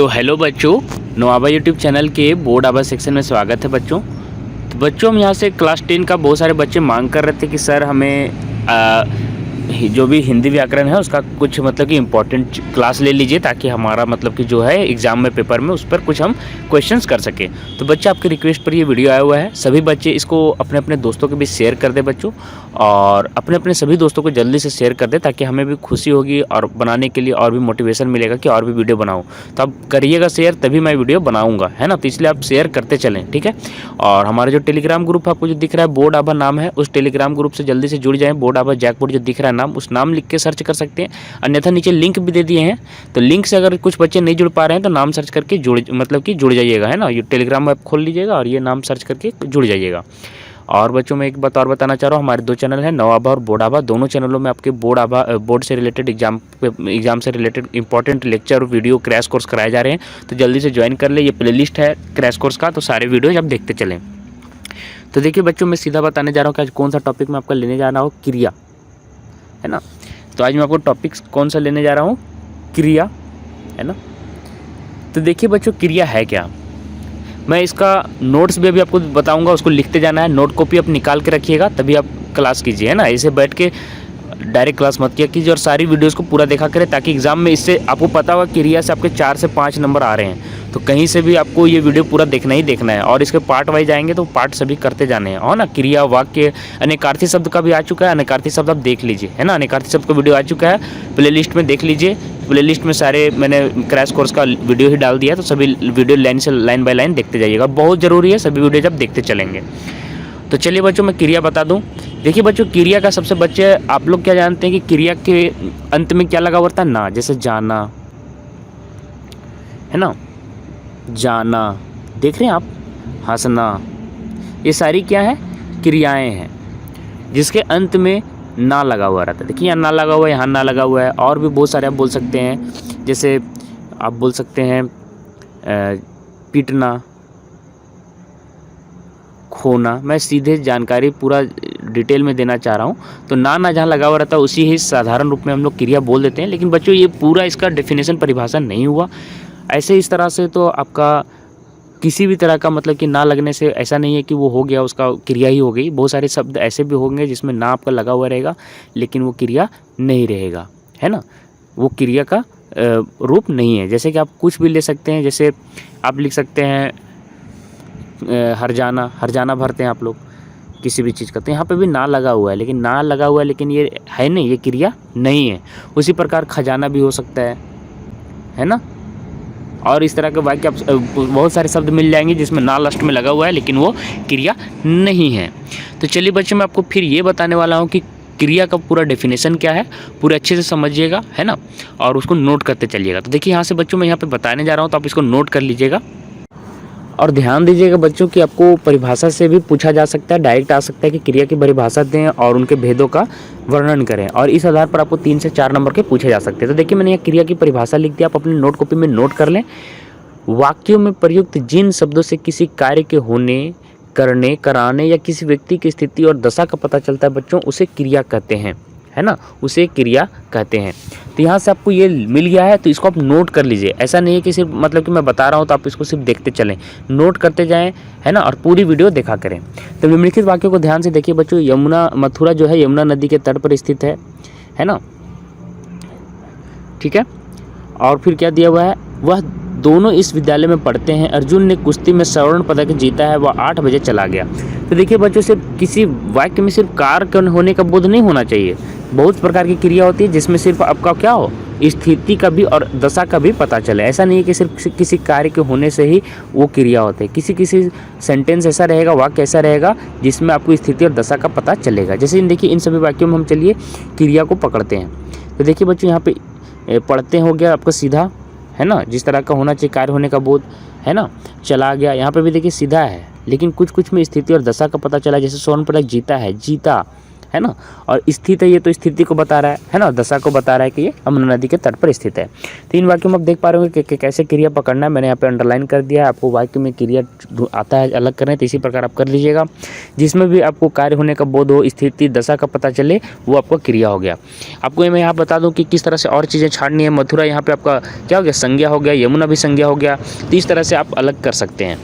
तो हेलो बच्चों, नोआबा YouTube channel के बोर्ड आभा सेक्शन में स्वागत है बच्चों। तो बच्चों हम यहाँ से क्लास 10 का बहुत सारे बच्चे मांग कर रहे थे कि सर हमें जो भी हिंदी व्याकरण है उसका कुछ मतलब कि इम्पोर्टेंट क्लास ले लीजिए, ताकि हमारा मतलब कि जो है एग्ज़ाम में पेपर में उस पर कुछ हम क्वेश्चंस कर सकें। तो बच्चे आपके रिक्वेस्ट पर ये वीडियो आया हुआ है। सभी बच्चे इसको अपने अपने दोस्तों के बीच शेयर कर दें बच्चों, और अपने अपने सभी दोस्तों को जल्दी से शेयर कर दें, ताकि हमें भी खुशी होगी और बनाने के लिए और भी मोटिवेशन मिलेगा कि और भी वीडियो बनाऊँ। तो आप करिएगा शेयर, तभी मैं वीडियो बनाऊँगा, है ना। तो इसलिए आप शेयर करते चलें, ठीक है। और हमारा जो टेलीग्राम ग्रुप आपको जो दिख रहा है बोर्ड आभा नाम है, उस टेलीग्राम ग्रुप से जल्दी से जुड़ जाएँ। बोर्ड आभा जैकबोर्ड जो दिख रहा है नाम, उस नाम लिख के सर्च कर सकते हैं, अन्यथा नीचे लिंक भी दे दिए हैं। तो लिंक से अगर कुछ बच्चे नहीं जुड़ पा रहे हैं तो नाम सर्च करके जुड़ जाइएगा, है ना। ये टेलीग्राम ऐप खोल लीजिएगा और ये नाम सर्च करके जुड़ जाइएगा। और बच्चों मैं एक बात और बताना चाह रहा हूँ, हमारे दो चैनल हैं, नोआबा और बोर्ड आभा। दोनों चैनलों में आपके बोर्ड से रिलेटेड एग्जाम से related important lecture video crash course कराए जा रहे हैं। तो जल्दी से ज्वाइन कर ले, ये प्लेलिस्ट है क्रैश कोर्स का, तो सारे वीडियो आप देखते चलें। तो देखिए बच्चों, मैं सीधा बताने जा रहा हूँ कि आज कौन सा टॉपिक मैं आपका लेने जा रहा हूँ, क्रिया, है ना। तो आज मैं आपको टॉपिक कौन सा लेने जा रहा हूँ, क्रिया, है ना। तो देखिए बच्चों, क्रिया है क्या, मैं इसका नोट्स भी अभी आपको बताऊंगा, उसको लिखते जाना है। नोट कॉपी आप निकाल के रखिएगा, तभी आप क्लास कीजिए, है ना। ऐसे बैठ के डायरेक्ट क्लास मत किया कीजिए, और सारी वीडियोस को पूरा देखा करें, ताकि एग्जाम में इससे आपको पता होगा क्रिया से आपके 4 से 5 नंबर आ रहे हैं। तो कहीं से भी आपको ये वीडियो पूरा देखना ही देखना है, और इसके पार्ट वाइज आएंगे तो पार्ट सभी करते जाने हैं, और ना क्रिया वाक्य अनेकार्थी शब्द का भी आ चुका है, अनेकार्थी शब्द आप देख लीजिए, है ना। अनेकार्थी शब्द का वीडियो आ चुका है, प्लेलिस्ट में देख लीजिए। प्लेलिस्ट में सारे मैंने क्रैश कोर्स का वीडियो ही डाल दिया है, तो सभी वीडियो लाइन बाय लाइन देखते जाइएगा, बहुत ज़रूरी है, सभी वीडियो जब देखते चलेंगे। तो चलिए बच्चों, मैं क्रिया बता दूं। देखिए बच्चों, क्रिया का सबसे बच्चे आप लोग क्या जानते हैं कि क्रिया के अंत में क्या लगा हुआ था, ना। जैसे जाना, है ना, जाना, देख रहे हैं आप, हंसना, ये सारी क्या है, क्रियाएं हैं जिसके अंत में ना लगा हुआ रहता है। देखिए यहाँ ना लगा हुआ है, यहाँ ना लगा हुआ है, और भी बहुत सारे आप बोल सकते हैं। जैसे आप बोल सकते हैं पीटना, खोना। मैं सीधे जानकारी पूरा डिटेल में देना चाह रहा हूँ। तो ना जहाँ लगा हुआ रहता है उसी ही साधारण रूप में हम लोग क्रिया बोल देते हैं। लेकिन बच्चों ये पूरा इसका डेफिनेशन परिभाषा नहीं हुआ। ऐसे इस तरह से तो आपका किसी भी तरह का मतलब कि ना लगने से ऐसा नहीं है कि वो हो गया, उसका क्रिया ही हो गई। बहुत सारे शब्द ऐसे भी होंगे जिसमें ना आपका लगा हुआ रहेगा, लेकिन वो क्रिया नहीं रहेगा, है ना। वो क्रिया का रूप नहीं है। जैसे कि आप कुछ भी ले सकते हैं, जैसे आप लिख सकते हैं हरजाना भरते हैं आप लोग किसी भी चीज़ का, तो यहाँ पे भी ना लगा हुआ है, लेकिन ना लगा हुआ है, लेकिन ये है नहीं, ये क्रिया नहीं है। उसी प्रकार खजाना भी हो सकता है ना। और इस तरह के वाक्य आप बहुत सारे शब्द मिल जाएंगे जिसमें ना लास्ट में लगा हुआ है, लेकिन वो क्रिया नहीं है। तो चलिए बच्चों, मैं आपको फिर ये बताने वाला हूँ कि क्रिया का पूरा डेफिनेशन क्या है, पूरे अच्छे से समझिएगा, है ना, और उसको नोट करते चलिएगा। तो देखिए यहाँ से बच्चों मैं यहाँ पे बताने जा रहा हूँ, तो आप इसको नोट कर लीजिएगा। और ध्यान दीजिएगा बच्चों कि आपको परिभाषा से भी पूछा जा सकता है, डायरेक्ट आ सकता है कि क्रिया की परिभाषा दें और उनके भेदों का वर्णन करें, और इस आधार पर आपको 3 से 4 नंबर के पूछे जा सकते हैं। तो देखिए मैंने यहाँ क्रिया की परिभाषा लिख दिया, आप अपनी नोट कॉपी में नोट कर लें। वाक्यों में प्रयुक्त जिन शब्दों से किसी कार्य के होने, करने, कराने या किसी व्यक्ति की स्थिति और दशा का पता चलता है बच्चों, उसे क्रिया कहते हैं, है ना, उसे क्रिया कहते हैं। तो यहाँ से आपको ये मिल गया है, तो इसको आप नोट कर लीजिए। ऐसा नहीं है कि सिर्फ मतलब कि मैं बता रहा हूँ तो आप इसको सिर्फ देखते चलें, नोट करते जाएं, है ना, और पूरी वीडियो देखा करें। तो निम्नलिखित वाक्यों को ध्यान से देखिए बच्चों। मथुरा जो है यमुना नदी के तट पर स्थित है ना, ठीक है। और फिर क्या दिया हुआ है, वह दोनों इस विद्यालय में पढ़ते हैं। अर्जुन ने कुश्ती में स्वर्ण पदक जीता है, वह 8 बजे चला गया। तो देखिए बच्चों, सिर्फ किसी वाक्य में सिर्फ कार्य होने का बोध नहीं होना चाहिए। बहुत प्रकार की क्रिया होती है जिसमें सिर्फ आपका क्या हो, स्थिति का भी और दशा का भी पता चले। ऐसा नहीं है कि सिर्फ किसी कार्य के होने से ही वो क्रिया होते हैं। किसी सेंटेंस ऐसा रहेगा, वाक्य ऐसा रहेगा जिसमें आपको स्थिति और दशा का पता चलेगा। जैसे देखिए इन सभी वाक्यों में हम चलिए क्रिया को पकड़ते हैं। तो देखिए बच्चों, यहाँ पे पढ़ते हो गया आपका सीधा, है ना, जिस तरह का होना चाहिए कार्य होने का बोध, है ना। चला गया, यहाँ पे भी देखिए सीधा है, लेकिन कुछ में स्थिति और दशा का पता चला। जैसे स्वर्ण पदक जीता है, जीता, है ना। और स्थित है, ये तो स्थिति को बता रहा है ना, दशा को बता रहा है कि ये यमुना नदी के तट पर स्थित है। 3 वाक्यों में आप देख पा रहे होंगे कि कैसे क्रिया पकड़ना है। मैंने यहाँ पे अंडरलाइन कर दिया है, आपको वाक्य में क्रिया आता है अलग करना है, तो इसी प्रकार आप कर लीजिएगा। जिसमें भी आपको कार्य होने का बोध हो, स्थिति दशा का पता चले, वो आपका क्रिया हो गया। आपको मैं यहाँ बता दूँ कि किस तरह से और चीज़ें छाड़नी है। मथुरा यहाँ पर आपका क्या हो गया, संज्ञा हो गया, यमुना भी संज्ञा हो गया। तो इस तरह से आप अलग कर सकते हैं,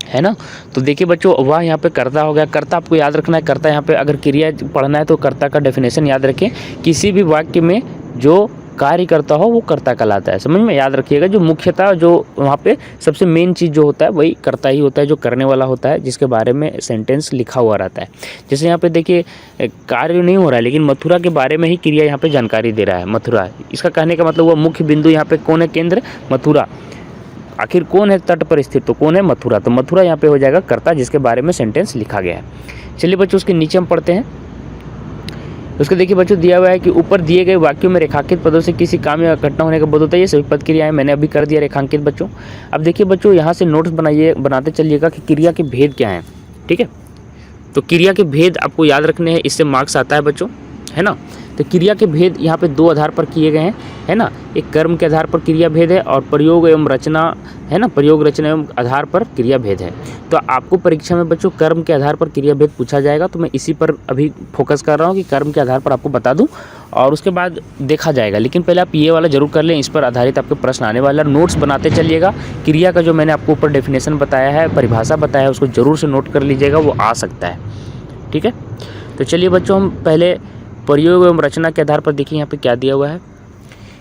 है ना। तो देखिए बच्चों, वह यहाँ पे कर्ता हो गया। कर्ता आपको याद रखना है, कर्ता यहाँ पे अगर क्रिया पढ़ना है तो कर्ता का डेफिनेशन याद रखें। किसी भी वाक्य में जो कार्य करता हो वो कर्ता कहलाता है, समझ में, याद रखिएगा। जो मुख्यतः जो वहाँ पे सबसे मेन चीज़ जो होता है वही कर्ता ही होता है, जो करने वाला होता है, जिसके बारे में सेंटेंस लिखा हुआ रहता है। जैसे यहाँ पे देखिए कार्य नहीं हो रहा है, लेकिन मथुरा के बारे में ही क्रिया यहाँ पे जानकारी दे रहा है। मथुरा, इसका कहने का मतलब वो मुख्य बिंदु यहाँ पे कौन है, केंद्र मथुरा। आखिर कौन है तट पर स्थित, तो कौन है, मथुरा। तो मथुरा यहाँ पे हो जाएगा कर्ता, जिसके बारे में सेंटेंस लिखा गया है। चलिए बच्चों, उसके नीचे हम पढ़ते हैं। उसके देखिए बच्चों, दिया हुआ है कि ऊपर दिए गए वाक्यों में रेखांकित पदों से किसी काम या घटना होने का बोध होता है। ये सभी पद क्रियाएं मैंने अभी कर दिया रेखांकित बच्चों। अब देखिए बच्चों, यहाँ से नोट्स बनाते चलिएगा कि क्रिया के भेद क्या हैं, ठीक है। तो क्रिया के भेद आपको याद रखने हैं, इससे मार्क्स आता है बच्चों, है ना। तो क्रिया के भेद यहाँ पे 2 आधार पर किए गए हैं, है ना। एक कर्म के आधार पर क्रिया भेद है और प्रयोग एवं रचना, है ना, प्रयोग रचना एवं आधार पर क्रिया भेद है। तो आपको परीक्षा में बच्चों कर्म के आधार पर क्रिया भेद पूछा जाएगा, तो मैं इसी पर अभी फोकस कर रहा हूँ कि कर्म के आधार पर आपको बता दूँ और उसके बाद देखा जाएगा। लेकिन पहले आप ये वाला जरूर कर लें, इस पर आधारित आपके प्रश्न आने वाला। नोट्स बनाते चलिएगा। क्रिया का जो मैंने आपको ऊपर डेफिनेशन बताया है, परिभाषा बताया है, उसको जरूर से नोट कर लीजिएगा, वो आ सकता है, ठीक है। तो चलिए बच्चों, हम पहले प्रयोग एवं रचना के आधार पर देखिए यहाँ पे क्या दिया हुआ है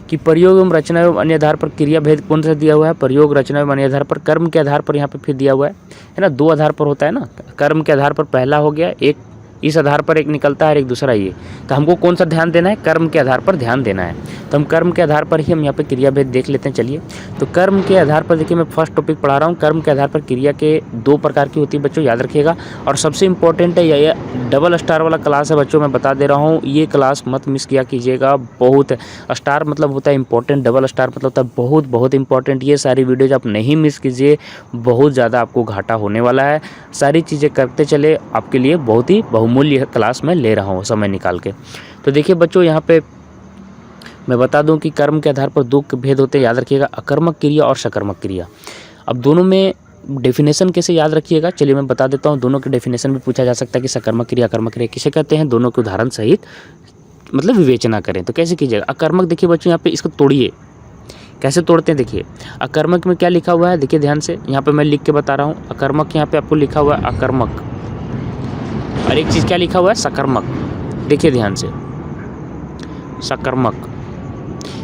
कि प्रयोग एवं रचना एवं अन्य आधार पर क्रिया भेद कौन सा दिया हुआ है, प्रयोग रचना एवं अन्य आधार पर। कर्म के आधार पर यहाँ पे फिर दिया हुआ है ना, 2 आधार पर होता है ना। कर्म के आधार पर पहला हो गया, एक इस आधार पर एक निकलता है और एक दूसरा ये। तो हमको कौन सा ध्यान देना है, कर्म के आधार पर ध्यान देना है। तो हम कर्म के आधार पर ही हम यहाँ पे क्रिया भेद देख लेते हैं। चलिए, तो कर्म के आधार पर देखिए, मैं फर्स्ट टॉपिक पढ़ा रहा हूँ। कर्म के आधार पर क्रिया के 2 प्रकार की होती है बच्चों, याद रखिएगा। और सबसे इंपॉर्टेंट है ये डबल स्टार वाला क्लास है बच्चों, मैं बता दे रहा हूँ, ये क्लास मत मिस किया कीजिएगा। बहुत स्टार मतलब होता है इंपॉर्टेंट, डबल स्टार मतलब होता है बहुत बहुत इंपॉर्टेंट। ये सारी वीडियोज आप नहीं मिस कीजिए, बहुत ज़्यादा आपको घाटा होने वाला है। सारी चीज़ें करते चले, आपके लिए बहुत ही बहुमूल्य क्लास में ले रहा हूँ समय निकाल के। तो देखिए बच्चों, यहाँ पे मैं बता दूं कि कर्म के आधार पर 2 भेद होते हैं, याद रखिएगा, अकर्मक क्रिया और सकर्मक क्रिया। अब दोनों में डेफिनेशन कैसे याद रखिएगा, चलिए मैं बता देता हूं। दोनों के डेफिनेशन भी पूछा जा सकता है कि सकर्मक क्रिया अकर्मक क्रिया किसे कहते हैं, दोनों के उदाहरण सहित मतलब विवेचना करें। तो कैसे कीजिएगा, अकर्मक देखिए बच्चों, यहाँ पे इसको तोड़िए, कैसे तोड़ते हैं देखिए। अकर्मक में क्या लिखा हुआ है, देखिए ध्यान से, यहाँ पे मैं लिख के बता रहा हूँ। अकर्मक यहाँ पे आपको लिखा हुआ है अकर्मक, और एक चीज़ क्या लिखा हुआ है, सकर्मक। देखिए ध्यान से, सकर्मक।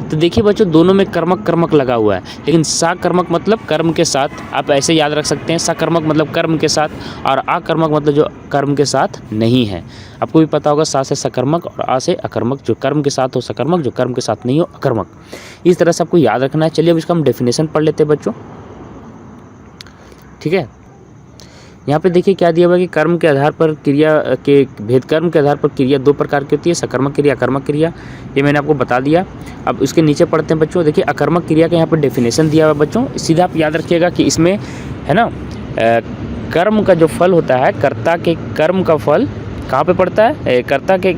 तो देखिए बच्चों, दोनों में कर्मक कर्मक लगा हुआ है, लेकिन सकर्मक मतलब कर्म के साथ, आप ऐसे याद रख सकते हैं। सकर्मक मतलब कर्म के साथ, और अकर्मक मतलब जो कर्म के साथ नहीं है। आपको भी पता होगा, सा से सकर्मक और आ से अकर्मक, जो कर्म के साथ हो सकर्मक, जो कर्म के साथ नहीं हो अकर्मक। इस तरह से आपको याद रखना है। चलिए अब इसका हम डेफिनेशन पढ़ लेते हैं बच्चों, ठीक है। यहाँ पे देखिए क्या दिया हुआ है कि कर्म के आधार पर क्रिया के भेद, कर्म के आधार पर क्रिया 2 प्रकार की होती है, सकर्मक क्रिया अकर्मक क्रिया, ये मैंने आपको बता दिया। अब इसके नीचे पढ़ते हैं बच्चों। देखिए अकर्मक क्रिया का यहाँ पर डेफिनेशन दिया हुआ है बच्चों, सीधा आप याद रखिएगा कि इसमें, है ना, कर्म का जो फल होता है, कर्ता के कर्म का फल कहाँ पे पड़ता है, कर्ता के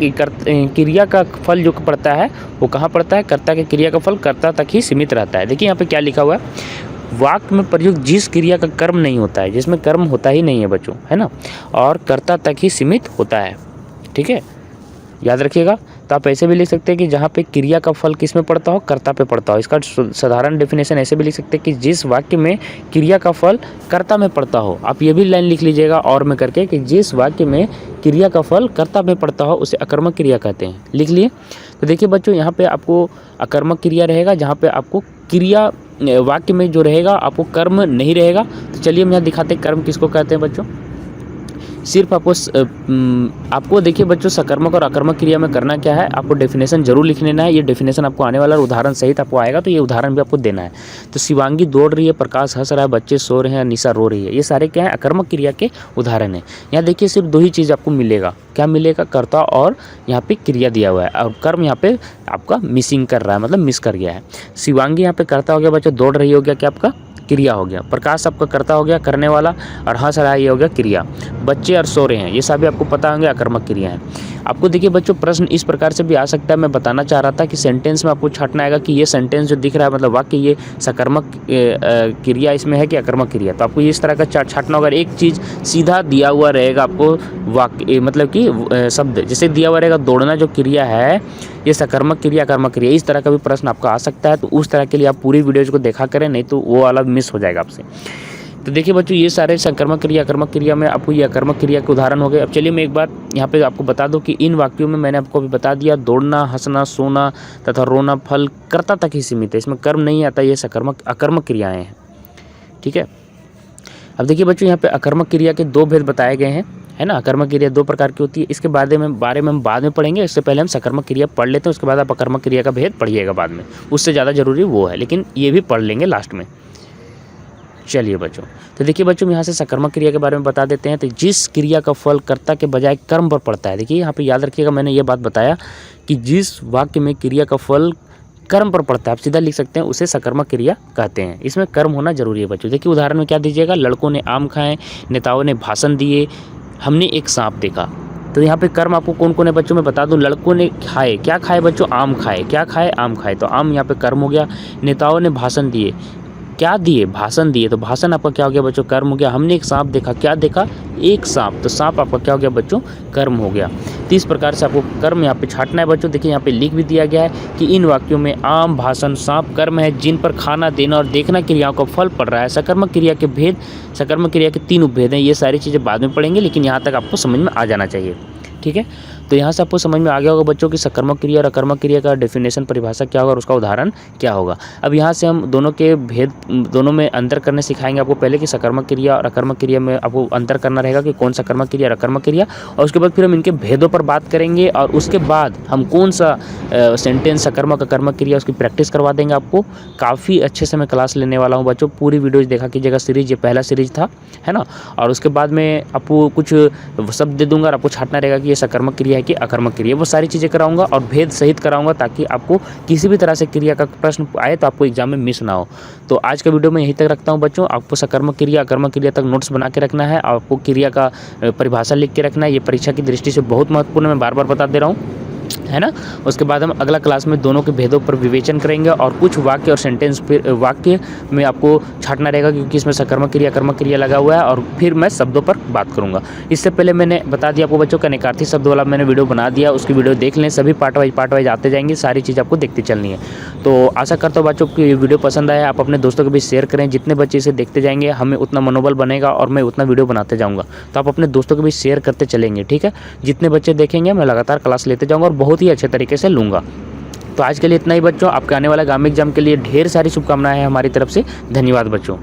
क्रिया का फल जो पड़ता है वो कहाँ पड़ता है, कर्ता के क्रिया का फल कर्ता तक ही सीमित रहता है। देखिए यहाँ पे क्या लिखा हुआ है, वाक्य में प्रयुक्त जिस क्रिया का कर्म नहीं होता है, जिसमें कर्म होता ही नहीं है बच्चों, है ना, और कर्ता तक ही सीमित होता है, ठीक है, याद रखिएगा। तो आप ऐसे भी लिख सकते हैं कि जहाँ पे क्रिया का फल किस में पड़ता हो, कर्ता पे पड़ता हो। इसका साधारण डेफिनेशन ऐसे भी लिख सकते हैं कि जिस वाक्य में क्रिया का फल कर्ता में पड़ता हो। आप ये भी लाइन लिख लीजिएगा और में करके कि जिस वाक्य में क्रिया का फल कर्ता में पड़ता हो उसे अकर्मक क्रिया कहते हैं, लिख लिए। तो देखिए बच्चों, यहाँ पे आपको अकर्मक क्रिया रहेगा जहाँ पे आपको क्रिया वाक्य में जो रहेगा आपको कर्म नहीं रहेगा। तो चलिए हम यहाँ दिखाते हैं कर्म किसको कहते हैं बच्चों। सिर्फ आपको देखिए बच्चों, सकर्मक और अकर्मक क्रिया में करना क्या है, आपको डेफिनेशन जरूर लिख लेना है। ये डेफिनेशन आपको आने वाला उदाहरण सहित आपको आएगा, तो ये उदाहरण भी आपको देना है। तो शिवांगी दौड़ रही है, प्रकाश हंस रहा है, बच्चे सो रहे हैं, निशा रो रही है, ये सारे क्या है, अकर्मक क्रिया के उदाहरण है। यहाँ देखिए सिर्फ 2 ही चीज़ आपको मिलेगा, क्या मिलेगा, कर्ता और यहाँ पे क्रिया दिया हुआ है और कर्म यहाँ पे आपका मिसिंग कर रहा है, मतलब मिस कर गया है। शिवांगी यहाँ पे कर्ता हो गया बच्चों, दौड़ रही हो गया क्या आपका क्रिया हो गया। प्रकाश आपका कर्ता हो गया करने वाला, और हंस रहा है ये हो गया क्रिया। बच्चे और सो रहे हैं ये सभी आपको पता होंगे अकर्मक क्रिया है। आपको देखिए बच्चों प्रश्न इस प्रकार से भी आ सकता है। मैं बताना चाह रहा था कि सेंटेंस में आपको छांटना आएगा कि ये सेंटेंस जो दिख रहा है मतलब वाक्य, ये सकर्मक क्रिया इसमें है कि अकर्मक क्रिया। तो आपको इस तरह का छांटना होगा। एक चीज़ सीधा दिया हुआ रहेगा आपको वाक्य, मतलब कि शब्द जैसे दिया हुआ रहेगा दौड़ना जो क्रिया है ये सकर्मक क्रिया अकर्मक क्रिया, इस तरह का भी प्रश्न आपका आ सकता है। तो उस तरह के लिए आप पूरी वीडियोज़ को देखा करें, नहीं तो वो वाला मिस हो जाएगा आपसे। तो देखिए बच्चों ये सारे सकर्मक क्रिया अकर्मक क्रिया में आपको ये अकर्मक क्रिया के उदाहरण हो गए। अब चलिए मैं एक बार यहाँ पे आपको बता दूं कि इन वाक्यों में मैंने आपको भी बता दिया दौड़ना, हंसना, सोना तथा रोना फल कर्ता तक ही सीमित है, इसमें कर्म नहीं आता, ये सकर्मक अकर्मक क्रियाएँ हैं। ठीक है, अब देखिए बच्चों यहाँ पे अकर्मक क्रिया के दो भेद बताए गए हैं, है ना। अकर्मक क्रिया दो प्रकार की होती है, इसके बारे में हम बाद में पढ़ेंगे। इससे पहले हम सकर्मक क्रिया पढ़ लेते हैं, उसके बाद आप अकर्मक क्रिया का भेद पढ़िएगा बाद में, उससे ज़्यादा जरूरी वो है, लेकिन ये भी पढ़ लेंगे लास्ट में। चलिए बच्चों, तो देखिए बच्चों यहाँ से सकर्मक क्रिया के बारे में बता देते हैं। तो जिस क्रिया का फल कर्ता के बजाय कर्म पर पड़ता है, देखिए यहाँ पे याद रखिएगा मैंने ये बात बताया कि जिस वाक्य में क्रिया का फल कर्म पर पड़ता है, आप सीधा लिख सकते हैं, उसे सकर्मक क्रिया कहते हैं। इसमें कर्म होना जरूरी है बच्चों। देखिए उदाहरण में क्या दीजिएगा, लड़कों ने आम खाए, नेताओं ने भाषण दिए, हमने एक सांप देखा। तो यहाँ पे कर्म आपको कौन कौन है बच्चों मैं बता दूं। लड़कों ने खाए, क्या खाए बच्चों, आम खाए, क्या खाए, आम खाए, तो आम यहाँ पे कर्म हो गया। नेताओं ने भाषण दिए, क्या दिए, भाषण दिए, तो भाषण आपका क्या हो गया बच्चों, कर्म हो गया। हमने एक सांप देखा, क्या देखा, एक सांप, तो सांप आपका क्या हो गया बच्चों, कर्म हो गया। तो इस प्रकार से आपको कर्म यहाँ पे छांटना है बच्चों। देखिए यहाँ पे लिख भी दिया गया है कि इन वाक्यों में आम, भाषण, सांप कर्म है जिन पर खाना देना और देखना क्रियाओं का फल पड़ रहा है। सकर्मक क्रिया के भेद, सकर्मक क्रिया के 3 उपभेद हैं, ये सारी चीज़ें बाद में पढ़ेंगे, लेकिन यहाँ तक आपको समझ में आ जाना चाहिए। ठीक है, तो यहाँ से आपको समझ में आ गया होगा बच्चों की सकर्मक क्रिया और अकर्मक क्रिया का डेफिनेशन, परिभाषा क्या होगा और उसका उदाहरण क्या होगा। अब यहाँ से हम दोनों के भेद, दोनों में अंतर करने सिखाएंगे आपको। पहले कि सकर्मक क्रिया और अकर्मक क्रिया में आपको अंतर करना रहेगा कि कौन सकर्मक क्रिया और अकर्मक क्रिया, और उसके बाद फिर हम इनके भेदों पर बात करेंगे, और उसके बाद हम कौन सा सेंटेंस सकर्मक अकर्मक क्रिया उसकी प्रैक्टिस करवा देंगे आपको। काफ़ी अच्छे से मैं क्लास लेने वाला हूँ बच्चों, पूरी वीडियोज़ देखा कीजिएगा। सीरीज, ये पहला सीरीज था, है ना, और उसके बाद में आपको कुछ शब्द दे दूंगा और आपको छांटना रहेगा कि ये सकर्मक क्रिया है कि अकर्मक क्रिया। वो सारी चीज़ें कराऊंगा और भेद सहित कराऊंगा, ताकि आपको किसी भी तरह से क्रिया का प्रश्न आए तो आपको एग्जाम में मिस ना हो। तो आज का वीडियो मैं यहीं तक रखता हूं बच्चों। आपको सकर्मक क्रिया अकर्मक क्रिया तक नोट्स बना के रखना है, आपको क्रिया का परिभाषा लिख के रखना है। ये परीक्षा की दृष्टि से बहुत महत्वपूर्ण है, मैं बार बार बता दे रहा हूँ, है ना। उसके बाद हम अगला क्लास में दोनों के भेदों पर विवेचन करेंगे, और कुछ वाक्य और सेंटेंस फिर वाक्य में आपको छांटना रहेगा क्योंकि इसमें सकर्मक क्रिया कर्मक क्रिया लगा हुआ है, और फिर मैं शब्दों पर बात करूंगा। इससे पहले मैंने बता दिया आपको बच्चों का निकार्थी शब्द वाला मैंने वीडियो बना दिया, उसकी वीडियो देख लें। सभी पार्ट वाइज आते जाएंगे, सारी चीज़ आपको देखती चलनी है। तो आशा करता हूँ बच्चों की वीडियो पसंद आया, आप अपने दोस्तों के बीच शेयर करें। जितने बच्चे इसे देखते जाएंगे हमें उतना मनोबल बनेगा और मैं उतना वीडियो बनाते जाऊँगा। तो आप अपने दोस्तों के बीच शेयर करते चलेंगे, ठीक है। जितने बच्चे देखेंगे मैं लगातार क्लास लेते जाऊँगा और बहुत ही अच्छे तरीके से लूँगा। तो आज के लिए इतना ही बच्चों। आपके आने वाला आगामी एग्जाम के लिए ढेर सारी शुभकामनाएं हैं हमारी तरफ से। धन्यवाद बच्चों।